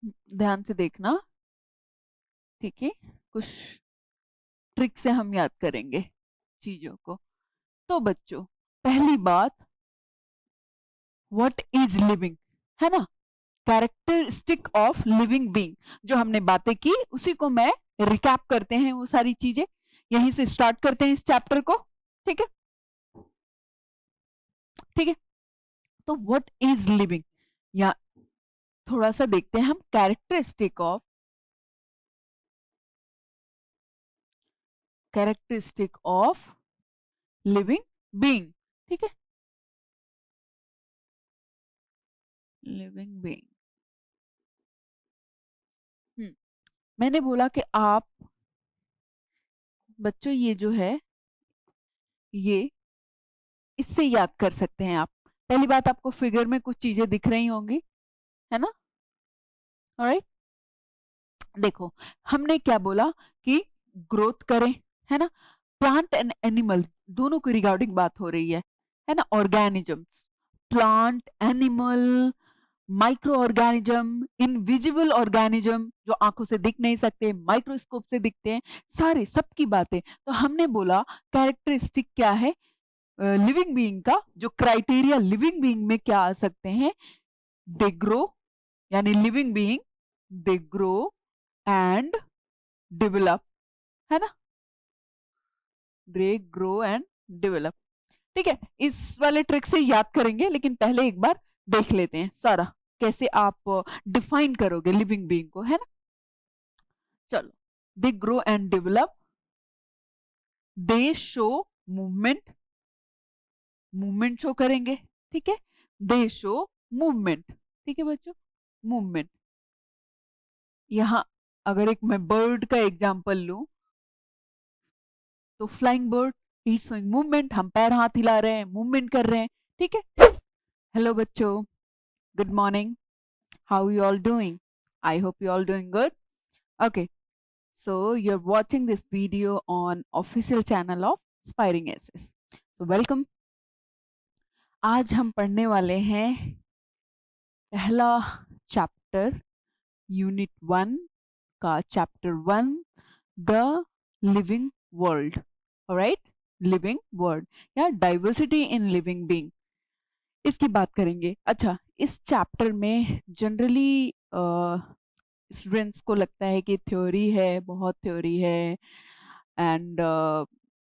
ध्यान से देखना, ठीक है। कुछ ट्रिक से हम याद करेंगे चीजों को। तो बच्चों, पहली बात, व्हाट इज लिविंग, है ना। कैरेक्टरिस्टिक ऑफ लिविंग बीइंग, जो हमने बातें की उसी को मैं रिकैप करते हैं, वो सारी चीजें यहीं से स्टार्ट करते हैं इस चैप्टर को। ठीक है, ठीक है। तो व्हाट इज लिविंग, या थोड़ा सा देखते हैं हम कैरेक्टरिस्टिक ऑफ लिविंग बीइंग। ठीक है, लिविंग बीइंग। मैंने बोला कि आप बच्चों, ये जो है ये इससे याद कर सकते हैं आप। पहली बात, आपको फिगर में कुछ चीजें दिख रही होंगी, है ना। ऑलराइट, देखो, हमने क्या बोला कि ग्रोथ करें, है ना। प्लांट एंड एनिमल दोनों की रिगार्डिंग बात हो रही है ना। Organisms, plant, animal, micro organism, invisible organism जो आंखों से दिख नहीं सकते, माइक्रोस्कोप से दिखते हैं, सारे सबकी बातें। तो हमने बोला कैरेक्टरिस्टिक क्या है लिविंग बीइंग का, जो क्राइटेरिया लिविंग बीइंग में क्या आ सकते हैं। दे ग्रो, यानी living being they grow and develop, है ना। दे ग्रो एंड डेवलप, ठीक है। इस वाले ट्रिक से याद करेंगे, लेकिन पहले एक बार देख लेते हैं सारा कैसे आप डिफाइन करोगे लिविंग बीइंग को, है ना। चलो, they grow and develop, they show movement, movement show करेंगे, ठीक है। दे शो मूवमेंट, ठीक है बच्चों, मूवमेंट। यहां अगर एक मैं बर्ड का एग्जांपल लूं, तो flying bird is showing movement, हम पैर हाथ हिला रहे हैं, मूवमेंट कर रहे हैं, ठीक है। हेलो बच्चों, good morning, how you all doing? I hope you all doing good. Okay, so you're watching this video on official channel of Aspiring SS. So welcome. आज हम पढ़ने वाले हैं पहला चैप्टर, यूनिट 1 का chapter 1, the living world. Alright, living world या diversity in living being, इसकी बात करेंगे। अच्छा, इस चैप्टर में जनरली स्टूडेंट्स को लगता है कि थ्योरी है, बहुत थ्योरी है एंड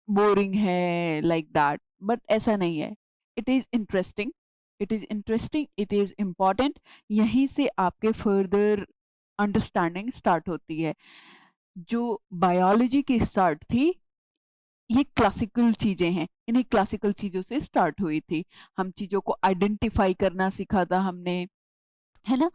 बोरिंग है, लाइक दैट, बट ऐसा नहीं है। It is interesting, it is interesting, it is important. यहीं से आपके फर्दर अंडरस्टैंडिंग स्टार्ट होती है। जो बायोलॉजी की स्टार्ट थी, ये क्लासिकल चीजें हैं, इन्हीं क्लासिकल चीजों से स्टार्ट हुई थी। हम चीजों को आइडेंटिफाई करना सीखा था हमने, है ना,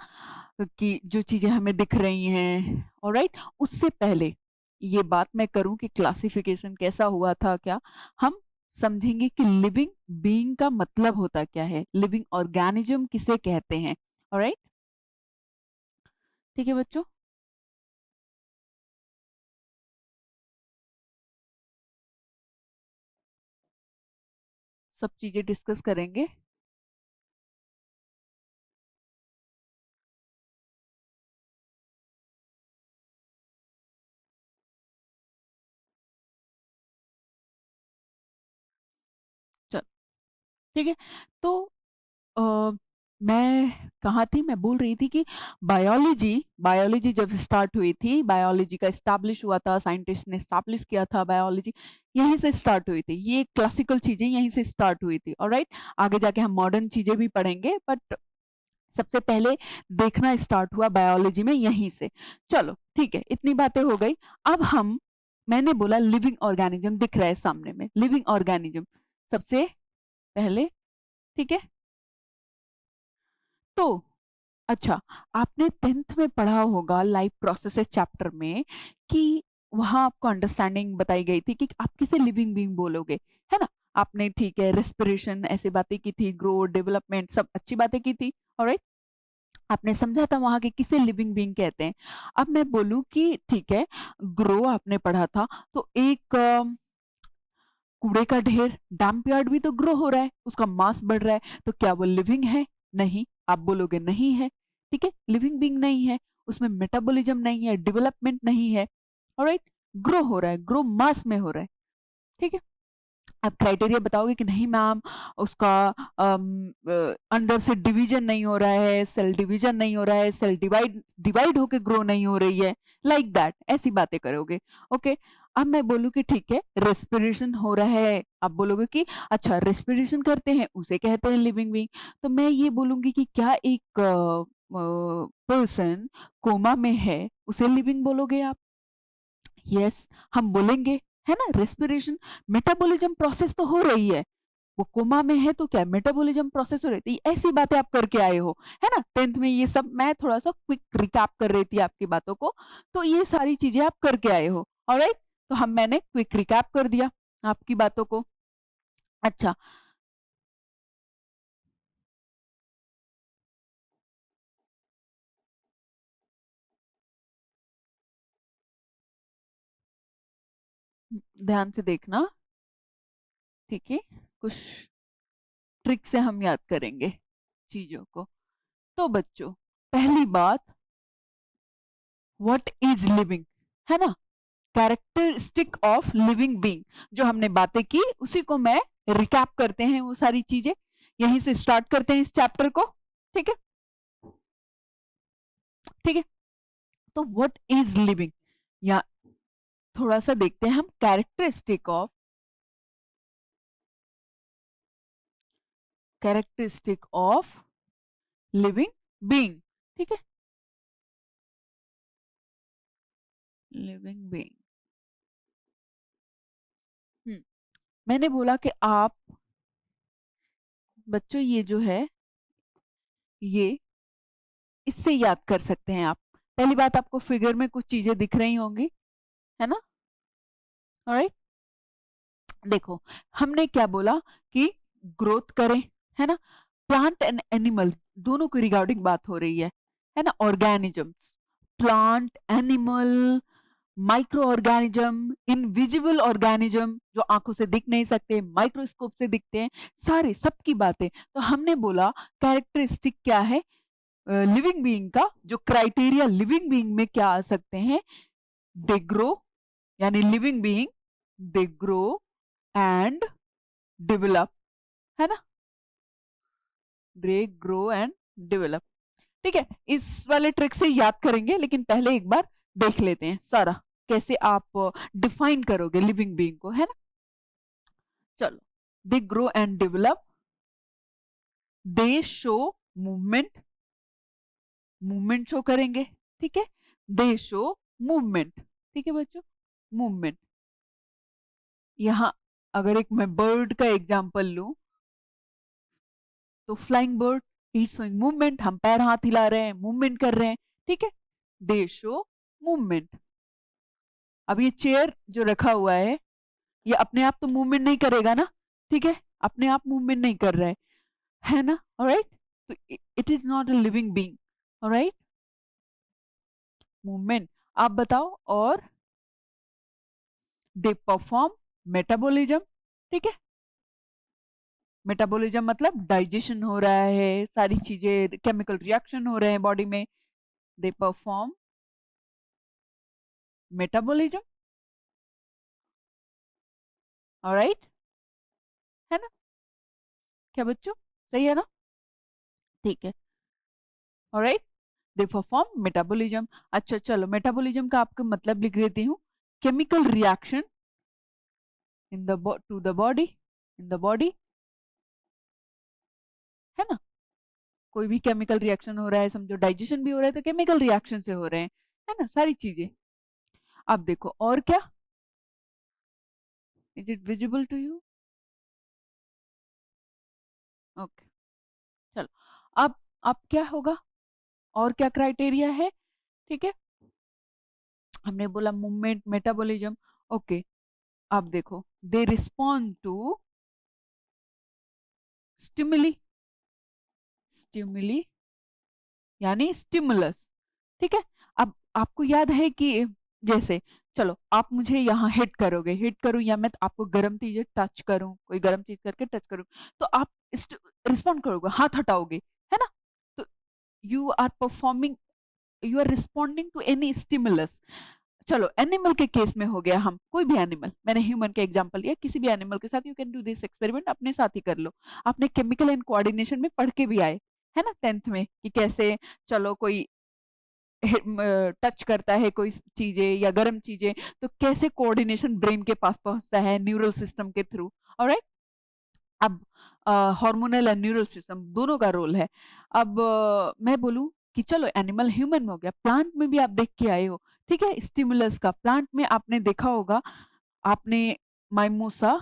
कि जो चीजें हमें दिख रही हैं। ऑलराइट, उससे पहले ये बात मैं करूं कि क्लासिफिकेशन कैसा हुआ था, क्या हम समझेंगे कि लिविंग बीइंग का मतलब होता क्या है, लिविंग ऑर्गेनिज्म किसे कहते हैं। ऑलराइट, ठीक है बच्चों। सब चीजें डिस्कस करेंगे। चल, ठीक है। तो अ, मैं कहाँ थी, मैं बोल रही थी कि बायोलॉजी बायोलॉजी जब स्टार्ट हुई थी, बायोलॉजी का स्टैब्लिश हुआ था, साइंटिस्ट ने स्टैब्लिश किया था बायोलॉजी, यहीं से स्टार्ट हुई थी। ये क्लासिकल चीजें यहीं से स्टार्ट हुई थी। ऑलराइट, आगे जाके हम मॉडर्न चीजें भी पढ़ेंगे, बट सबसे पहले देखना स्टार्ट हुआ बायोलॉजी में यहीं से। चलो ठीक है, इतनी बातें हो गई। अब हम, मैंने बोला लिविंग ऑर्गेनिज्म दिख रहा है सामने में, लिविंग ऑर्गेनिज्म सबसे पहले, ठीक है। तो अच्छा, आपने 10th में पढ़ा होगा लाइफ प्रोसेसेस चैप्टर में कि वहां आपको अंडरस्टैंडिंग बताई गई थी कि आप किसे लिविंग बीइंग बोलोगे, है ना। आपने ठीक है रेस्पिरेशन ऐसी बातें की थी, ग्रोथ, डेवलपमेंट, सब अच्छी बातें की थी। ऑलराइट, आपने समझा था वहां के किसे लिविंग बीइंग कहते हैं। अब मैं बोलूं कि ठीक है, ग्रो आपने पढ़ा था, तो एक कूड़े का ढेर, डंप यार्ड भी तो ग्रो हो रहा है, उसका मास बढ़ रहा है, तो क्या वो लिविंग है? नहीं, आप बोलोगे नहीं है, ठीक है, लिविंग बीइंग नहीं है। उसमें मेटाबॉलिज्म नहीं है, डेवलपमेंट नहीं है, ऑलराइट, ग्रो हो रहा है, ग्रो मास में हो रहा है, ठीक है। आप क्राइटेरिया बताओगे कि नहीं मैम उसका अंदर से डिवीजन नहीं हो रहा है, सेल डिवीजन नहीं हो रहा है, सेल डिवाइड डिवाइड होके ग्रो नहीं हो रही है, लाइक दैट, ऐसी बातें करोगे, ओके। अब मैं बोलूँ कि ठीक है रेस्पिरेशन हो रहा है, आप बोलोगे कि अच्छा रेस्पिरेशन करते हैं उसे कहते हैं लिविंग बीइंग, तो मैं ये बोलूंगी कि क्या एक पर्सन कोमा में है उसे लिविंग बोलोगे आप? यस, हम बोलेंगे, है ना। रेस्पिरेशन, मेटाबॉलिज्म प्रोसेस तो हो रही है, वो कोमा में है तो क्या मेटाबॉलिज्म प्रोसेस हो रही थी, ऐसी बातें आप करके आए हो, है ना। 10th में ये सब मैं थोड़ा सा क्विक रिकैप कर रही थी आपकी बातों को, तो ये सारी चीजें आप करके आए हो, ऑलराइट। तो हम मैंने क्विक रिकैप कर दिया आपकी बातों को। अच्छा, ध्यान से देखना, ठीक है, कुछ ट्रिक से हम याद करेंगे चीजों को। तो बच्चों, पहली बात, व्हाट इज लिविंग, है ना, कैरेक्टरिस्टिक ऑफ लिविंग बीइंग, जो हमने बातें की उसी को मैं रिकैप करते हैं, वो सारी चीजें यहीं से स्टार्ट करते हैं इस चैप्टर को, ठीक है, ठीक है। तो व्हाट इज लिविंग, या थोड़ा सा देखते हैं हम कैरेक्टरिस्टिक ऑफ लिविंग बीइंग, ठीक है, लिविंग बीइंग। मैंने बोला कि आप बच्चों ये जो है ये इससे याद कर सकते हैं आप। पहली बात, आपको फिगर में कुछ चीजें दिख रही होंगी, है ना, ऑलराइट। देखो, हमने क्या बोला कि ग्रोथ करें, है ना, प्लांट एंड एनिमल दोनों की रिगार्डिंग बात हो रही है ना, organisms, plant, animal, micro organism, invisible organism जो आंखों से दिख नहीं सकते, माइक्रोस्कोप से दिखते हैं, सारे सबकी बातें। तो हमने बोला कैरेक्टरिस्टिक क्या है लिविंग बीइंग का, जो क्राइटेरिया लिविंग बीइंग में क्या आ सकते हैं, दे ग्रो, यानी living being they grow and develop, है ना, दे ग्रो एंड डेवलप, ठीक है। इस वाले ट्रिक से याद करेंगे, लेकिन पहले एक बार देख लेते हैं सारा कैसे आप डिफाइन करोगे लिविंग बीइंग को, है ना। चलो, they grow and develop, they show movement, movement show करेंगे, ठीक है, दे शो मूवमेंट, ठीक है बच्चों, मूवमेंट। यहां अगर एक मैं बर्ड का एग्जांपल लूं, तो flying bird is showing movement, हम पैर हाथ हिला रहे हैं, मूवमेंट कर रहे हैं, ठीक है, दे शो मूवमेंट। अब ये चेयर जो रखा हुआ है ये अपने आप तो मूवमेंट नहीं करेगा ना, ठीक है, अपने आप मूवमेंट नहीं कर रहा है ना, ऑलराइट। तो it is not a living being, alright, movement. आप बताओ, और दे परफॉर्म मेटाबॉलिज्म, ठीक है, मेटाबॉलिज्म मतलब डाइजेशन हो रहा है, सारी चीजें, केमिकल रिएक्शन हो रहे हैं बॉडी में, दे परफॉर्म मेटाबॉलिज्म, ऑलराइट, है ना, क्या बच्चों, सही है ना, ठीक है, ऑलराइट, दे परफॉर्म मेटाबॉलिज्म। अच्छा चलो, मेटाबॉलिज्म का आपको मतलब लिख देती हूँ, chemical reaction in the two the body, in the body, है ना, कोई भी केमिकल रिएक्शन हो रहा है, समझो डाइजेशन भी हो रहा है तो केमिकल रिएक्शन से हो रहे हैं, है ना, सारी चीजें। अब देखो और क्या, is it visible to you, okay, चलो। अब क्या होगा, और क्या क्राइटेरिया है, ठीक है, हमने बोला मूवमेंट, मेटाबॉलिज्म, ओके। अब देखो, they respond to stimuli, stimuli यानी स्टिमुलस, ठीक है। अब आपको याद है कि जैसे, चलो आप मुझे यहाँ हिट करोगे, हिट करूं या मैं आपको गर्म चीज टच करूं, कोई गर्म चीज करके टच करूं, तो आप रिस्पॉन्ड करोगे, हाथ हटाओगे, है ना, तो you are performing you are responding to any stimulus. चलो एनिमल के केस में हो गया, हम कोई भी एनिमल, मैंने ह्यूमन का एग्जांपल लिया, किसी भी एनिमल के साथ you can do this experiment, अपने साथ ही कर लो। आपने केमिकल एंड कोऑर्डिनेशन में पढ़ के भी आए है ना 10th में, कि कैसे चलो कोई टच करता है कोई चीजें या गर्म चीजें, तो कैसे कोऑर्डिनेशन ब्रेन के पास पहुंचता है न्यूरल सिस्टम के थ्रू। ऑलराइट, अब हार्मोनल एंड न्यूरल सिस्टम दोनों का रोल है। अब मैं बोलूं कि चलो एनिमल ह्यूमन में हो गया, प्लांट में भी आप देख के आए हो, ठीक है, स्टिमुलस का। प्लांट में आपने देखा होगा, आपने mimosa,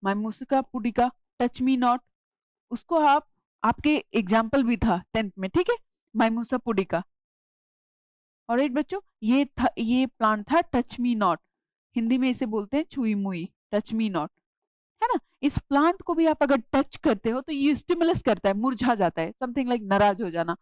माइमोसिका pudica, touch me not, उसको आप, आपके एग्जाम्पल भी था 10th में, ठीक है, माइमोसा पुडिका। ऑलराइट बच्चों, ये प्लांट था टच मी नॉट, हिंदी में इसे बोलते हैं छुई मुई, टच मी नॉट, है ना। इस प्लांट को भी आप अगर टच करते हो तो ये स्टिमुलस करता है, मुरझा जाता है, समथिंग लाइक नाराज हो जाना,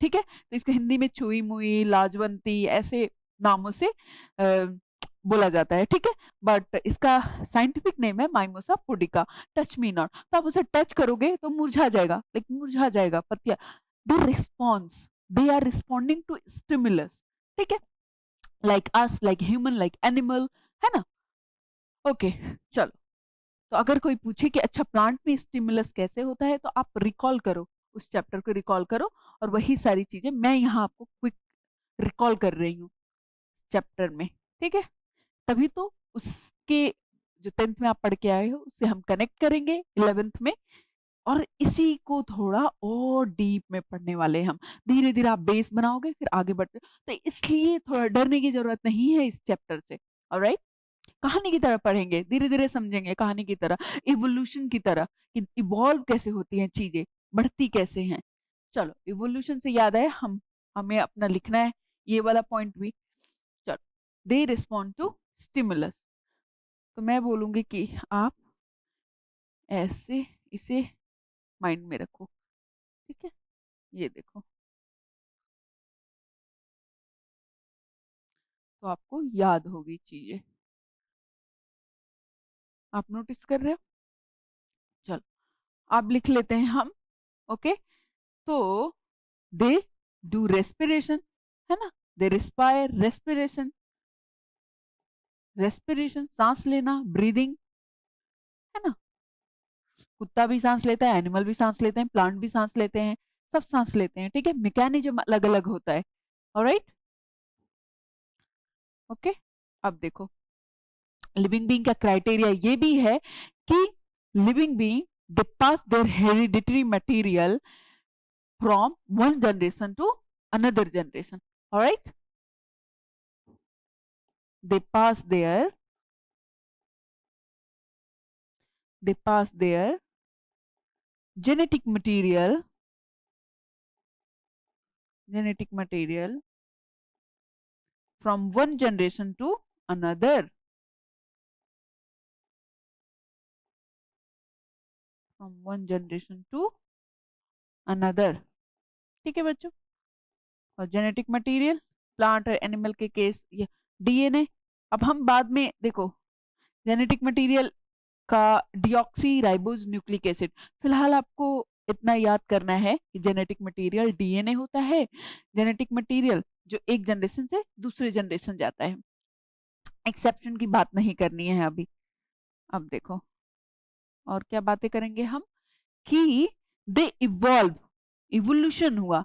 ठीक है। तो इसको हिंदी में छुई मुई, लाजवंती, ऐसे नामों से बोला जाता है, ठीक है। बट इसका साइंटिफिक नेम है mimosa pudica, touch me not. तो आप उसे टच करोगे तो मुरझा जाएगा, लेकिन मुरझा जाएगा पत्तियां, they response, they are responding to stimulus, ठीक है, like us, like human, like animal, है ना। ओके, चलो, तो अगर कोई पूछे कि अच्छा प्लांट में स्टिमुलस कैसे होता है, तो आप रिकॉल करो, उस चैप्टर को रिकॉल करो, और वही सारी चीजें मैं यहाँ आपको क्विक रिकॉल कर रही हूँ चैप्टर में, ठीक है। तभी तो उसके जो 10th में आप पढ़ के आए हो उससे हम कनेक्ट करेंगे 11th में, और इसी को थोड़ा और डीप में पढ़ने वाले हैं हम। धीरे धीरे आप बेस बनाओगे, फिर आगे बढ़ते, तो इसलिए थोड़ा डरने की जरूरत नहीं है इस चैप्टर से। ऑलराइट, कहानी की तरह पढ़ेंगे, धीरे धीरे समझेंगे, कहानी की तरह, इवोल्यूशन की तरह, कि इवॉल्व कैसे होती हैं चीजें, बढ़ती कैसे हैं। चलो, इवोल्यूशन से याद है, हमें अपना लिखना है ये वाला पॉइंट भी। चलो, दे रिस्पॉन्ड टू स्टिमुलस, तो मैं बोलूंगी कि आप ऐसे इसे माइंड में रखो, ठीक है। ये देखो, तो आपको याद होगी चीजें, आप नोटिस कर रहे हो। चलो, आप लिख लेते हैं हम, ओके। तो दे डू रेस्पिरेशन, है ना, दे रिस्पायर, रेस्पिरेशन, रेस्पिरेशन सांस लेना, ब्रीदिंग, है ना। कुत्ता भी सांस लेता है, एनिमल भी सांस लेते हैं, प्लांट भी सांस लेते हैं, सब सांस लेते हैं, ठीक है, मैकेनिज्म अलग अलग होता है। Alright, okay. अब देखो, लिविंग बीइंग का क्राइटेरिया ये भी है कि living being, they pass their hereditary material from one generation to another generation. All right, they pass their genetic material, from one generation to another, from one generation to another, ठीक है बच्चों। और genetic material, plant और animal के case ये DNA. अब हम बाद में देखो, जेनेटिक मटेरियल का डिऑक्सी राइबोज न्यूक्लिक एसिड, फिलहाल आपको इतना याद करना है कि जेनेटिक मटेरियल डीएनए होता है, जेनेटिक मटेरियल जो एक जनरेशन से दूसरे जनरेशन जाता है, एक्सेप्शन की बात नहीं करनी है अभी। अब देखो, और क्या बातें करेंगे हम, कि दे इवॉल्व, इवोल्यूशन हुआ,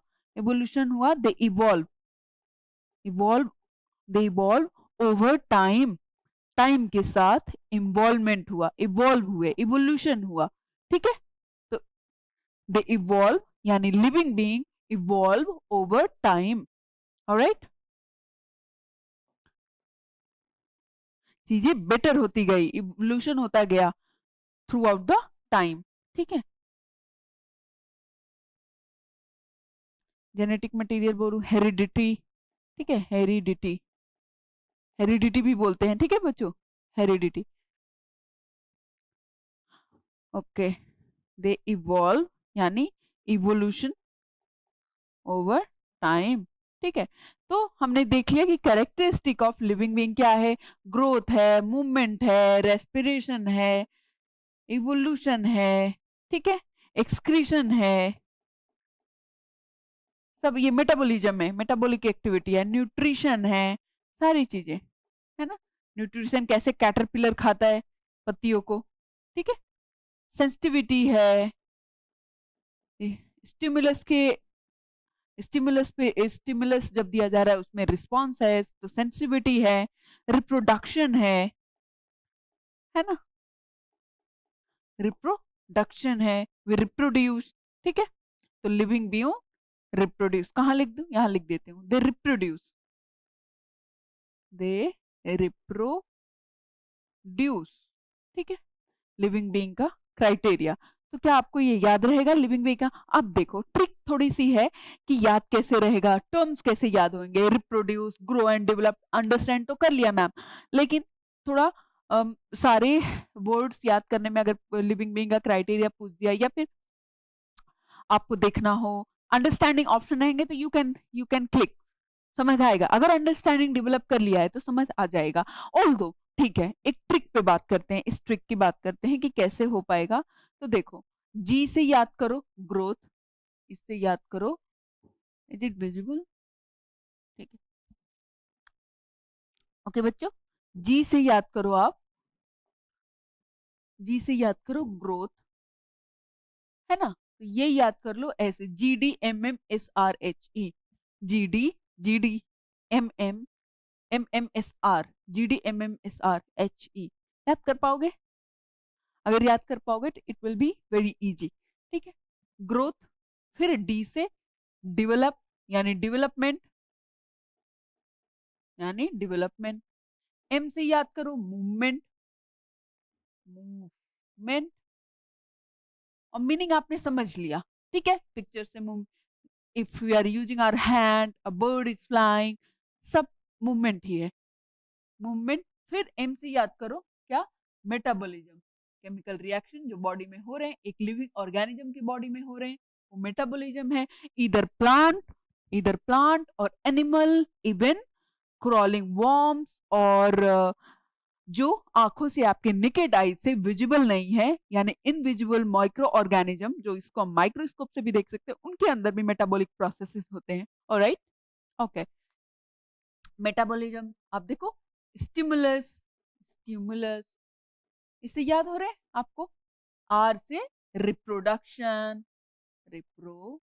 दे इवॉल्व, इवॉल्व दे इवॉल्व ओवर टाइम, टाइम के साथ इन्वॉल्वमेंट हुआ, इवॉल्व हुए, इवोल्यूशन हुआ, ठीक है। तो दे इवॉल्व यानी living being evolve over time. Alright, चीजें बेटर होती गई, इवोल्यूशन होता गया थ्रू आउट द टाइम, ठीक है। जेनेटिक मटेरियल बोलूं, हेरिडिटी, ठीक है, हेरिडिटी, हेरिडिटी भी बोलते हैं, ठीक है बच्चों, हेरिडिटी, ओके। दे इवॉल्व यानी इवोल्यूशन ओवर टाइम, ठीक है। तो हमने देख लिया कि कैरेक्टरिस्टिक ऑफ लिविंग बीइंग क्या है, ग्रोथ है, मूवमेंट है, रेस्पिरेशन है, इवोल्यूशन है, ठीक है, एक्सक्रीशन है, सब ये मेटाबॉलिज्म है, मेटाबॉलिक एक्टिविटी है, न्यूट्रिशन है, सारी चीजें है ना। न्यूट्रिशन कैसे कैटरपिलर खाता है पत्तियों को, ठीक है। सेंसिटिविटी है, स्टिमुलस के स्टिमुलस जब दिया जा रहा है उसमें रिस्पॉन्स है, तो सेंसिटिविटी है। रिप्रोडक्शन है ना, रिप्रोडक्शन है, वे रिप्रोड्यूस, ठीक है। तो लिविंग बीइंग रिप्रोड्यूस, कहाँ लिख दूं, यहां लिख देती हूँ, दे रिप्रोड्यूस, दे रिप्रोड्यूस, ठीक है। लिविंग बीइंग का क्राइटेरिया, तो क्या आपको ये याद रहेगा लिविंग बीइंग का? अब देखो ट्रिक थोड़ी सी है कि याद कैसे रहेगा, टर्म्स कैसे याद होंगे, reproduce, grow and develop, understand तो कर लिया मैम, लेकिन थोड़ा सारे वर्ड्स याद करने में अगर लिविंग बीइंग का क्राइटेरिया पूछ दिया या फिर आपको देखना हो, अंडरस्टैंडिंग ऑप्शन रहेंगे तो यू कैन क्लिक, समझ आएगा। अगर अंडरस्टैंडिंग डेवलप कर लिया है तो समझ आ जाएगा। ऑल दो ठीक है, एक ट्रिक पे बात करते हैं, इस ट्रिक की बात करते हैं कि कैसे हो पाएगा। तो देखो, जी से याद करो ग्रोथ, इससे याद करो, इज इट विजिबल, ठीक है। ओके बच्चों, जी से याद करो आप, जी से याद करो ग्रोथ, है ना। तो ये याद कर लो ऐसे, GDMMSRHE, GDMMSR, GDMMSRHE, याद कर पाओगे? अगर याद कर पाओगे तो it will be very easy, ठीक है। ग्रोथ, फिर डी से डेवलप यानी डेवलपमेंट, यानी डेवलपमेंट। एम से याद करो मूवमेंट, मूवमेंट, और मीनिंग आपने समझ लिया, ठीक है। पिक्चर से move, if we are using our hand, a bird is flying, सब मूवमेंट ही है, मूवमेंट। फिर एम से याद करो क्या, मेटाबॉलिज्म, केमिकल रिएक्शन जो बॉडी में हो रहे हैं, एक लिविंग ऑर्गेनिज्म की बॉडी में हो रहे हैं, वो मेटाबॉलिज्म है। इधर प्लांट और एनिमल, इवन क्रॉलिंग वॉर्म्स, और जो आंखों से आपके निकेड आई से विजिबल नहीं है, यानी इनविजिबल माइक्रो ऑर्गेनिज्म, जो इसको हम माइक्रोस्कोप से भी देख सकते हैं, उनके अंदर भी मेटाबॉलिक प्रोसेसेस होते हैं। Alright, okay. मेटाबॉलिज्म आप देखो, स्टिमुलस, स्टिमुलस, इससे याद हो रहे हैं आपको। आर से रिप्रोडक्शन, रिप्रोडक्शन।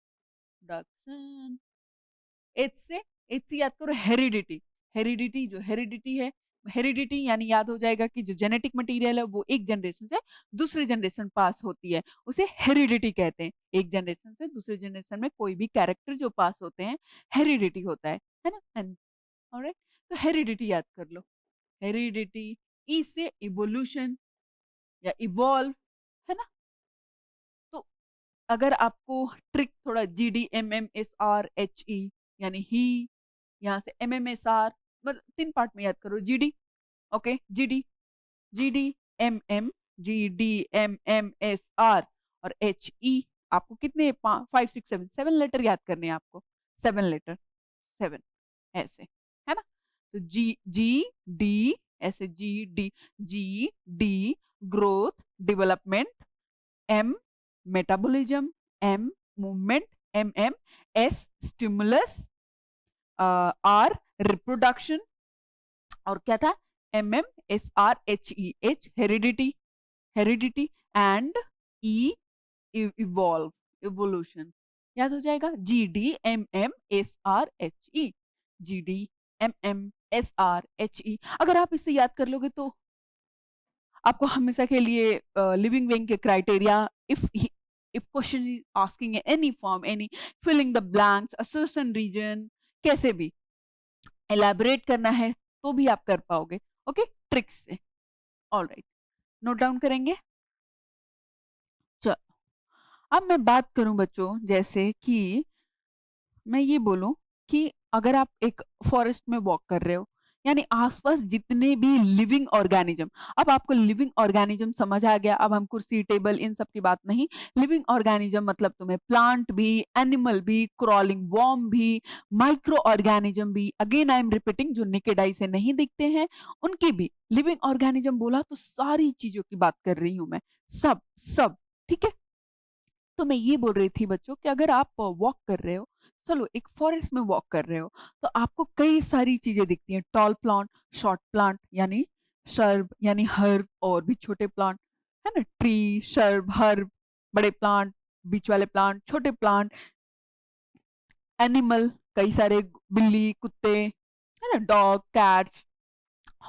एच से याद करो हेरिडिटी, हेरिडिटी, जो हेरिडिटी है, हेरिडिटी यानी याद हो जाएगा कि जो जेनेटिक मटेरियल है वो एक जनरेशन से दूसरी जनरेशन पास होती है, उसे हेरिडिटी कहते हैं। एक जनरेशन से दूसरे जनरेशन में कोई भी कैरेक्टर जो पास होते हैं, हेरिडिटी होता है ना। ऑलराइट, तो हेरिडिटी याद कर लो, हेरिडिटी। ई से इवोल्यूशन या इवॉल्व, है ना। तो अगर आपको ट्रिक थोड़ा GDMMSRHE यानी ही, यहाँ से MMSR, मतलब 3 पार्ट में याद करो, GD, ओके, GDMM, और HE, आपको कितने 5 6 7 लेटर याद करने हैं आपको, 7 लेटर, 7 ऐसे, है ना। तो जी जी डी, ऐसे G D growth, development, M metabolism, M movement, S stimulus, R reproduction, और क्या था, MMSRHE, H heredity, heredity, and E evolve, evolution. याद हो जाएगा, GDMMSRHE, GDMMSRHE। अगर आप इसे याद कर लोगे तो आपको हमेशा के लिए लिविंग बीइंग के criteria, if question is asking any form, any filling the blanks, assertion reason, कैसे भी एलैबोरेट करना है तो भी आप कर पाओगे, ओके, ट्रिक्स से। ऑलराइट, नोट डाउन करेंगे। चलो, अब मैं बात करूं बच्चों, जैसे कि मैं ये बोलूं कि अगर आप एक फॉरेस्ट में वॉक कर रहे हो, यानी आसपास जितने भी लिविंग ऑर्गेनिज्म, अब आपको लिविंग ऑर्गेनिज्म समझ आ गया, अब हम कुर्सी टेबल इन सब की बात नहीं, लिविंग ऑर्गेनिज्म मतलब तुम्हें प्लांट भी, एनिमल भी, क्रॉलिंग वॉर्म भी, माइक्रो ऑर्गेनिज्म भी, अगेन आई एम रिपीटिंग, जो नेकेड आई से नहीं दिखते हैं उनकी भी लिविंग ऑर्गेनिज्म, बोला तो सारी चीजों की बात कर रही हूं मैं, सब सब, ठीक है। तो मैं ये बोल रही थी बच्चों कि अगर आप वॉक कर रहे हो, चलो एक फॉरेस्ट में वॉक कर रहे हो तो आपको कई सारी चीजें दिखती हैं, टॉल प्लांट, शॉर्ट प्लांट यानी शर्ब यानी हर्ब, और भी छोटे प्लांट है ना, ट्री, शर्ब, हर्ब, बड़े प्लांट, बीच वाले प्लांट, छोटे प्लांट, एनिमल, कई सारे, बिल्ली, कुत्ते, है ना, डॉग, कैट्स,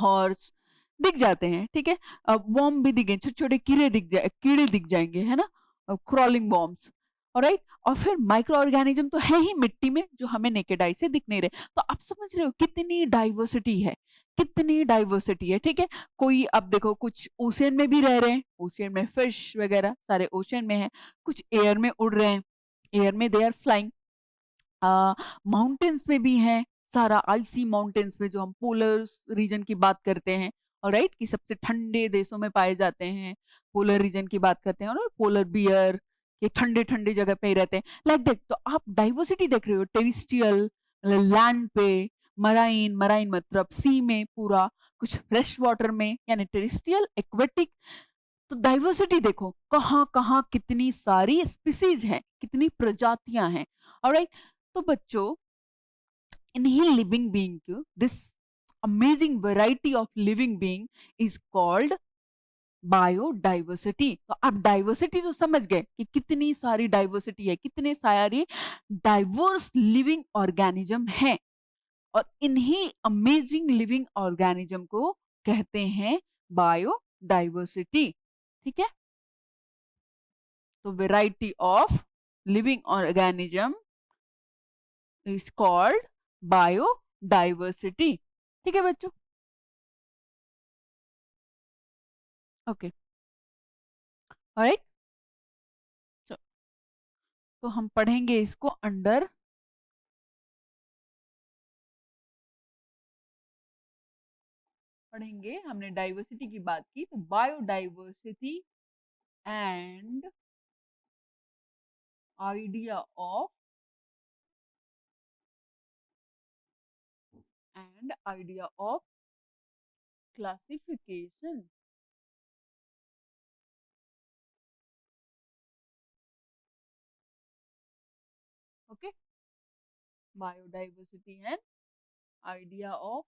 हॉर्स दिख जाते हैं, ठीक है। वॉर्म भी दिखे, छोटे छोटे कीड़े दिख जाएंगे, है ना, क्रॉलिंग वॉर्म्स, ऑलराइट। और फिर माइक्रो ऑर्गेनिज्म तो है ही मिट्टी में, जो हमें नेकेड आई से दिख नहीं रहे। तो आप समझ रहे हो कितनी डाइवर्सिटी है, कितनी डाइवर्सिटी है, ठीक है। कोई अब देखो, कुछ ओशियन में भी रह रहे हैं, ओशियन में फिश वगैरह सारे ओशियन में है, कुछ एयर में उड़ रहे हैं, एयर में दे आर फ्लाइंग, माउंटेन्स में भी हैं, सारा आइसी माउंटेन्स में, जो हम पोलर रीजन की बात करते हैं, राइट, कि सबसे ठंडे देशों में पाए जाते हैं, पोलर रीजन की बात करते हैं, और पोलर बियर, ये ठंडे ठंडे जगह पे ही रहते हैं, लाइक दैट। तो आप डाइवर्सिटी देख रहे हो, टेरिस्ट्रियल लैंड पे, मराइन, मराइन मतलब सी में पूरा, कुछ फ्रेश वाटर में यानी टेरिस्ट्रियल, एक्वेटिक। तो डाइवर्सिटी देखो, कहाँ कहाँ कितनी सारी स्पीसीज हैं, कितनी प्रजातियां हैं, ऑलराइट। तो बच्चों, इन्हीं लिविंग बीइंग को, this amazing variety of living being is called biodiversity. तो आप डाइवर्सिटी तो समझ गए कि कितनी सारी डाइवर्सिटी है, कितने सारे डाइवर्स लिविंग ऑर्गेनिज्म हैं, और इन्हीं अमेजिंग लिविंग ऑर्गेनिज्म को कहते हैं बायोडाइवर्सिटी, ठीक है। तो variety of living organism is called biodiversity, ठीक है बच्चों, ओके, ऑलराइट। तो हम पढ़ेंगे इसको अंडर, पढ़ेंगे, हमने डाइवर्सिटी की बात की, तो biodiversity and idea of, and idea of classification, okay, biodiversity and idea of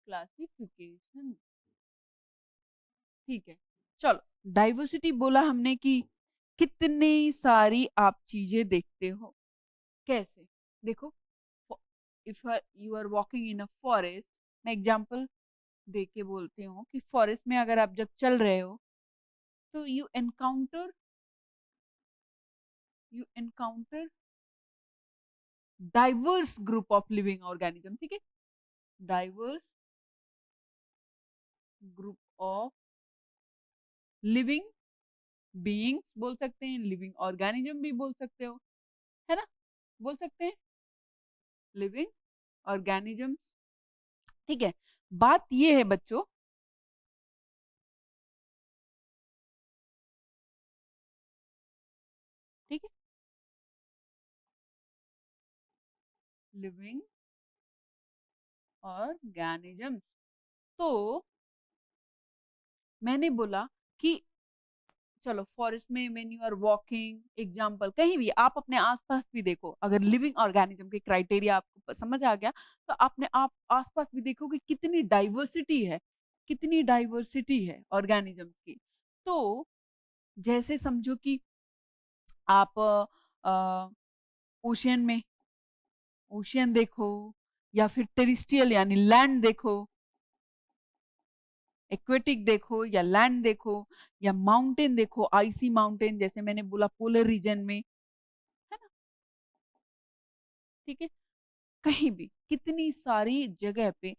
classification, ठीक है। चलो, डाइवर्सिटी बोला हमने कि कितनी सारी आप चीजें देखते हो, कैसे, देखो, if you are walking in a forest, मैं एग्जांपल दे के बोलती हूँ कि फॉरेस्ट में अगर आप जब चल रहे हो तो you encounter diverse group of living organism, ठीक है, diverse group of living beings बोल सकते हैं, लिविंग ऑर्गेनिज्म भी बोल सकते हो, है ना, बोल सकते हैं लिविंग ऑर्गेनिज्म, ठीक है। बात ये है बच्चों, ठीक है, लिविंग ऑर्गेनिज्म, तो मैंने बोला कि चलो फॉरेस्ट में when you are walking, example कहीं भी आप अपने आसपास भी देखो, अगर लिविंग ऑर्गेनिज्म के क्राइटेरिया आपको समझ आ गया, तो आपने आप आसपास भी देखो कि कितनी डाइवर्सिटी है, कितनी डाइवर्सिटी है ऑर्गेनिज्म की। तो जैसे समझो कि आप ओशियन में, ओशियन देखो, या फिर टेरिस्ट्रियल यानी लैंड देखो, एक्वेटिक देखो या लैंड देखो, या माउंटेन देखो, आइसी माउंटेन, जैसे मैंने बोला पोलर रीजन में, है ना, ठीक है, कहीं भी कितनी सारी जगह पे,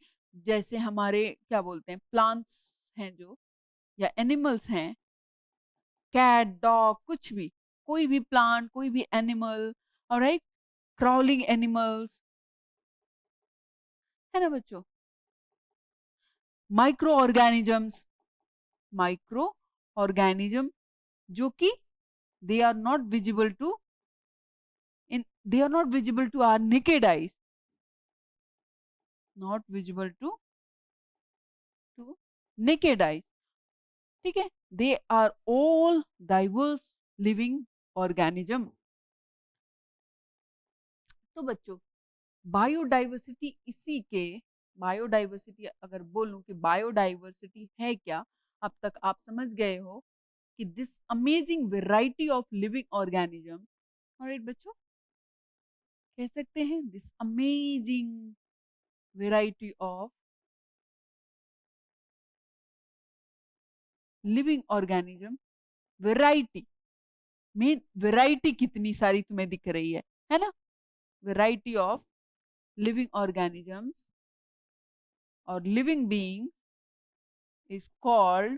जैसे हमारे क्या बोलते हैं, प्लांट्स हैं जो, या एनिमल्स हैं, कैट, डॉग, कुछ भी, कोई भी प्लांट, कोई भी एनिमल, ऑलराइट, क्राउलिंग एनिमल्स, है ना बच्चों, माइक्रो ऑर्गेनिजम्स, माइक्रो ऑर्गेनिज्म, जो कि they are not visible to, इन they are not visible to our naked eyes, not visible to naked eyes, ठीक है, they are all diverse living organism, तो बच्चों बायोडाइवर्सिटी इसी के, बायोडाइवर्सिटी अगर बोलूं कि बायोडाइवर्सिटी है क्या, अब तक आप समझ गए हो कि this amazing variety of living organism, alright बच्चों, कह सकते हैं this amazing variety of living organism, variety main, variety कितनी सारी तुम्हें दिख रही है ना, वेराइटी ऑफ लिविंग ऑर्गेनिजम्स और living being is called,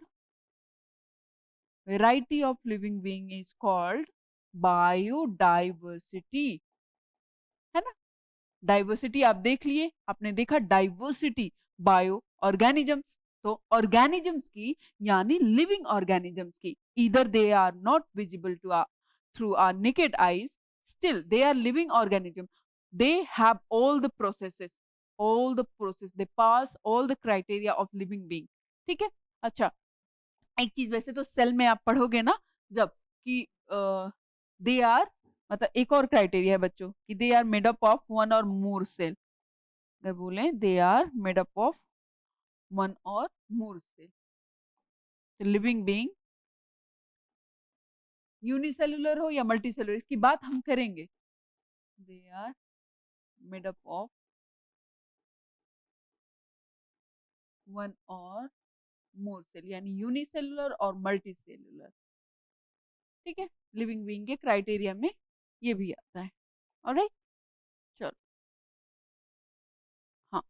variety of living being is called biodiversity, है ना। डाइवर्सिटी आप देख लिए, आपने देखा डाइवर्सिटी, बायो ऑर्गेनिजम्स, तो ऑर्गेनिजम्स की यानी लिविंग ऑर्गेनिजम्स की, either they are not visible to through our naked eyes, still they are living organism, they have all the processes, all the process, they pass all the criteria of living being, ठीक है। अच्छा, एक चीज वैसे तो cell में आप पढ़ोगे ना जब कि दे आर, मतलब एक और क्राइटेरिया है बच्चों कि they are made up of one or more cell, अगर बोले they are made up of one or more cell, तो लिविंग बीइंग यूनिसेलुलर हो या मल्टीसेलुलर इसकी बात हम करेंगे, they are made up of one or more cell, यानी यूनिसेलुलर और मल्टीसेलुलर, ठीक है। लिविंग बीइंग के क्राइटेरिया में ये भी आता है, ऑलराइट। चलो, हाँ,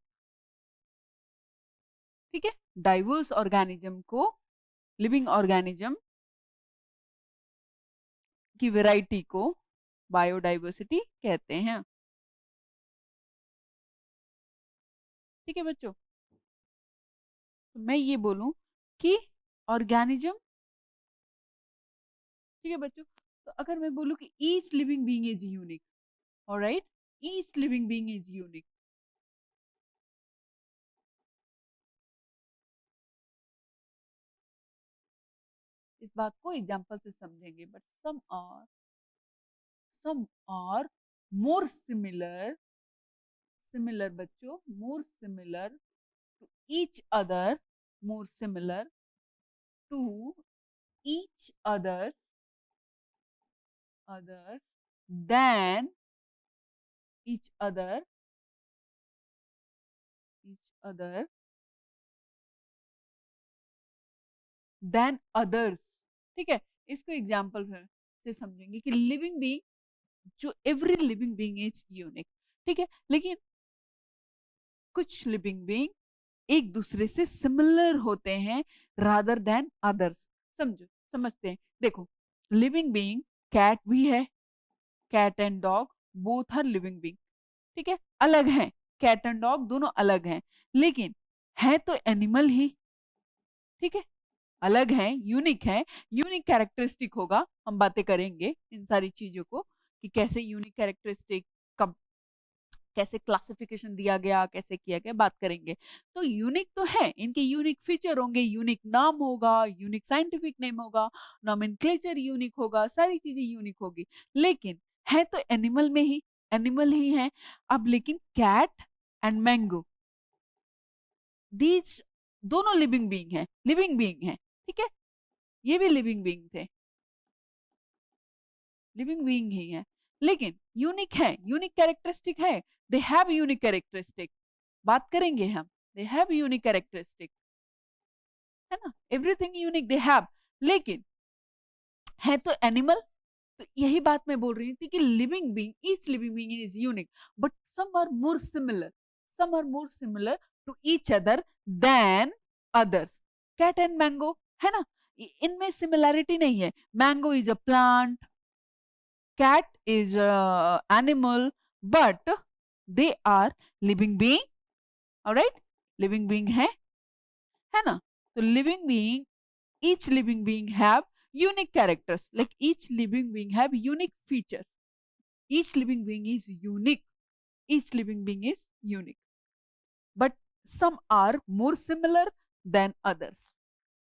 ठीक है। डाइवर्स ऑर्गेनिज्म को, लिविंग ऑर्गेनिज्म की वैरायटी को बायोडाइवर्सिटी कहते हैं, ठीक है बच्चों। तो मैं ये बोलूं कि ऑर्गेनिज्म, ठीक है बच्चों, तो अगर मैं बोलूं कि each living being is unique, alright, each living being is unique, इस बात को एग्जांपल से समझेंगे, but some are more similar, similar बच्चों, more similar to each other, more similar to each others than each other than others, ठीक है। इसको example से समझेंगे कि लिविंग बीइंग, जो every living being is unique, ठीक है, लेकिन कुछ लिविंग बीइंग एक दूसरे से सिमिलर होते हैं रादर देन अदर्स, समझो, समझते हैं। देखो, लिविंग बीइंग कैट भी है, cat and dog both are living being, ठीक है, अलग हैं, कैट एंड डॉग दोनों अलग हैं, लेकिन है तो एनिमल ही, ठीक है, अलग हैं, यूनिक है, यूनिक कैरेक्टरिस्टिक होगा, हम बातें करेंगे इन सारी चीजों को कि कैसे यूनिक कैरेक्टरिस्टिक, कब कैसे क्लासिफिकेशन दिया गया, कैसे किया गया, बात करेंगे। तो यूनिक तो है, इनके यूनिक फीचर होंगे, यूनिक नाम होगा, यूनिक साइंटिफिक नेम होगा, नॉमेनक्लेचर यूनिक होगा, सारी चीजें यूनिक होगी, लेकिन है तो एनिमल में ही, एनिमल ही है। अब लेकिन कैट एंड मैंगो, दीज दोनों लिविंग बीइंग है, लिविंग बीइंग है, ठीक है, ये भी लिविंग बीइंग थे, लिविंग बीइंग ही है, लेकिन यूनिक है, यूनिक कैरेक्टरिस्टिक है, दे हैव यूनिक कैरेक्टरिस्टिक, बात करेंगे हम, दे हैव यूनिक कैरेक्टरिस्टिक, है ना, एवरीथिंग यूनिक दे हैव, लेकिन है तो एनिमल। तो यही बात मैं बोल रही थी कि living being, each living being is unique, but some are more similar, some are more similar to each other than others, cat and mango, है ना, इनमें सिमिलैरिटी नहीं है, mango is a plant, cat is a animal, but they are living being, alright, living being है ना। तो living being, each living being have unique characters, like each living being have unique features, each living being is unique, each living being is unique, but some are more similar than others।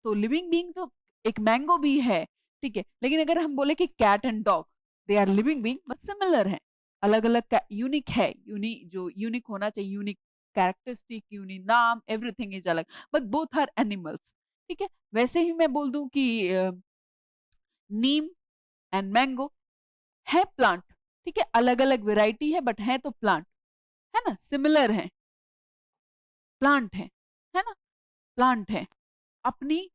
तो living being तो एक mango भी है, ठीक है, लेकिन अगर हम बोले कि cat and dog they are living being but similar है, अलग अलग यूनिक है, जो यूनिक होना चाहिए, यूनिक कैरेक्टरिस्टिक, यूनिक नाम, एवरीथिंग इज अलग, बट बोथ आर एनिमल्स। ठीक है, वैसे ही मैं बोल दूं कि नीम एंड मैंगो है प्लांट। ठीक है, अलग अलग वेराइटी है बट है तो प्लांट, है ना, सिमिलर है, प्लांट है ना, प्लांट है अपनी,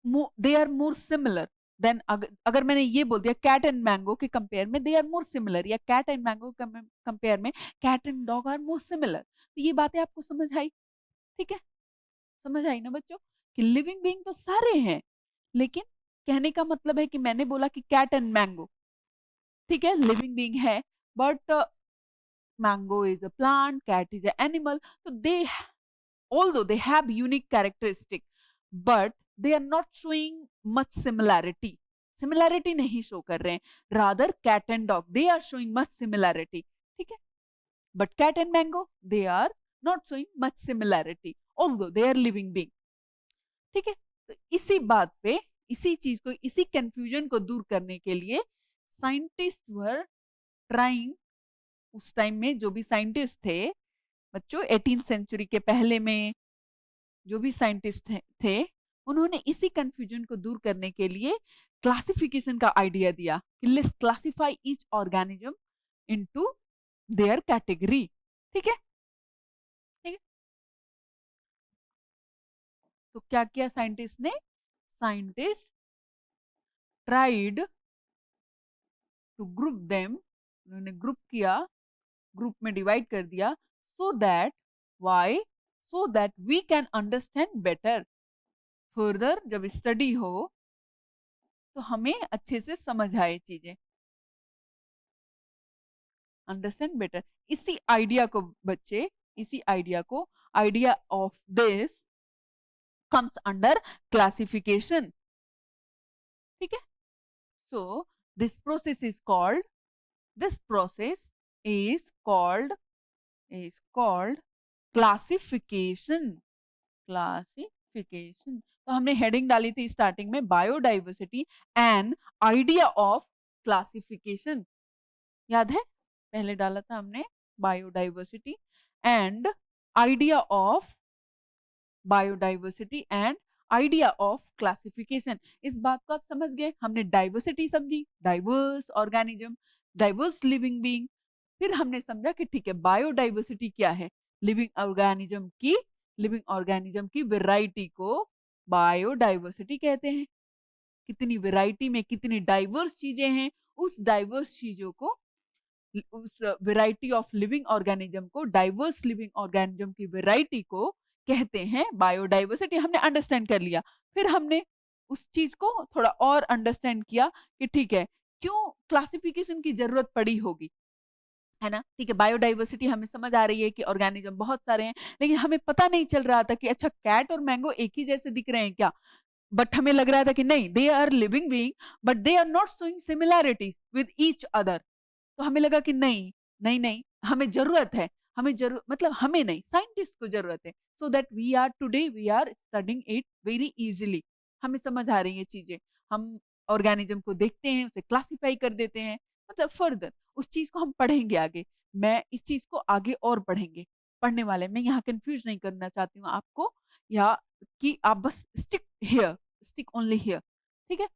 they are more similar than, अगर मैंने ये बोल दिया कैट एंड मैंगो के कंपेयर में दे आर मोर सिमिलर, या कैट एंड मैंगो कंपेयर में cat and dog are more similar, तो ये बातें आपको समझ आई? ठीक है, समझ आई ना बच्चों, कि लिविंग बीइंग तो सारे हैं, लेकिन कहने का मतलब है कि मैंने बोला कि कैट एंड मैंगो, ठीक है, लिविंग बीइंग है, but mango is a plant, cat is an animal, so they, although they have unique characteristic, but they are not showing much similarity, similarity नहीं show कर रहे हैं, rather cat and dog they are showing much similarity, ठीक है, but cat and mango they are not showing much similarity although they are living being। ठीक है, तो इसी बात पे, इसी चीज को, इसी कंफ्यूजन को दूर करने के लिए साइंटिस्ट वर ट्राइंग, उस टाइम में जो भी साइंटिस्ट थे बच्चों, 18th सेंचुरी के पहले में जो भी साइंटिस्ट थे, उन्होंने इसी कंफ्यूजन को दूर करने के लिए क्लासिफिकेशन का आइडिया दिया कि let's classify each organism into their category. ठीक है, ठीक है, तो क्या किया साइंटिस्ट ने, scientist tried to group them, उन्होंने ग्रुप किया, ग्रुप में डिवाइड कर दिया, so that, why, so that we can understand better, further जब स्टडी हो तो हमें अच्छे से समझ आए चीजें, अंडरस्टैंड बेटर। इसी आइडिया को बच्चे, इसी आइडिया को, idea of this comes under classification. ठीक है, so this process is called, this process is called classification, classification. तो हमने हेडिंग डाली थी स्टार्टिंग में, biodiversity and idea of classification, याद है, पहले डाला था हमने biodiversity and idea of, biodiversity and idea of classification. इस बात को आप समझ गए, हमने डाइवर्सिटी समझी, diverse organism, diverse living being, फिर हमने समझा कि ठीक है बायोडाइवर्सिटी क्या है, लिविंग ऑर्गेनिज्म की वैरायटी को बायोडाइवर्सिटी कहते हैं, कितनी वैरायटी में कितनी डाइवर्स चीजें हैं, उस डाइवर्स चीजों को, उस वैरायटी ऑफ लिविंग ऑर्गेनिज्म को, डाइवर्स लिविंग ऑर्गेनिज्म की वैरायटी को कहते हैं बायोडाइवर्सिटी। हमने अंडरस्टैंड कर लिया, फिर हमने उस चीज को थोड़ा और अंडरस्टैंड किया कि ठीक है क्यों क्लासिफिकेशन की जरूरत पड़ी होगी, है ना, ठीक है, बायोडाइवर्सिटी हमें समझ आ रही है कि ऑर्गेनिज्म बहुत सारे हैं, लेकिन हमें पता नहीं चल रहा था कि अच्छा कैट और मैंगो एक ही जैसे दिख रहे हैं क्या, बट हमें लग रहा था कि नहीं, they are living being but they are not showing similarity with each other, तो हमें लगा कि नहीं नहीं नहीं, हमें जरूरत है, हमें जरूर मतलब हमें नहीं, साइंटिस्ट को जरूरत है, so that we are today we are studying it very easily, हमें समझ आ रही है चीजें, हम ऑर्गेनिज्म को देखते हैं, उसे क्लासिफाई कर देते हैं, मतलब फर्दर उस चीज को हम पढ़ेंगे आगे, मैं इस चीज को आगे और पढ़ेंगे, पढ़ने वाले, मैं यहाँ कंफ्यूज नहीं करना चाहती हूँ आपको, या कि आप बस stick here, stick only here. ठीक है,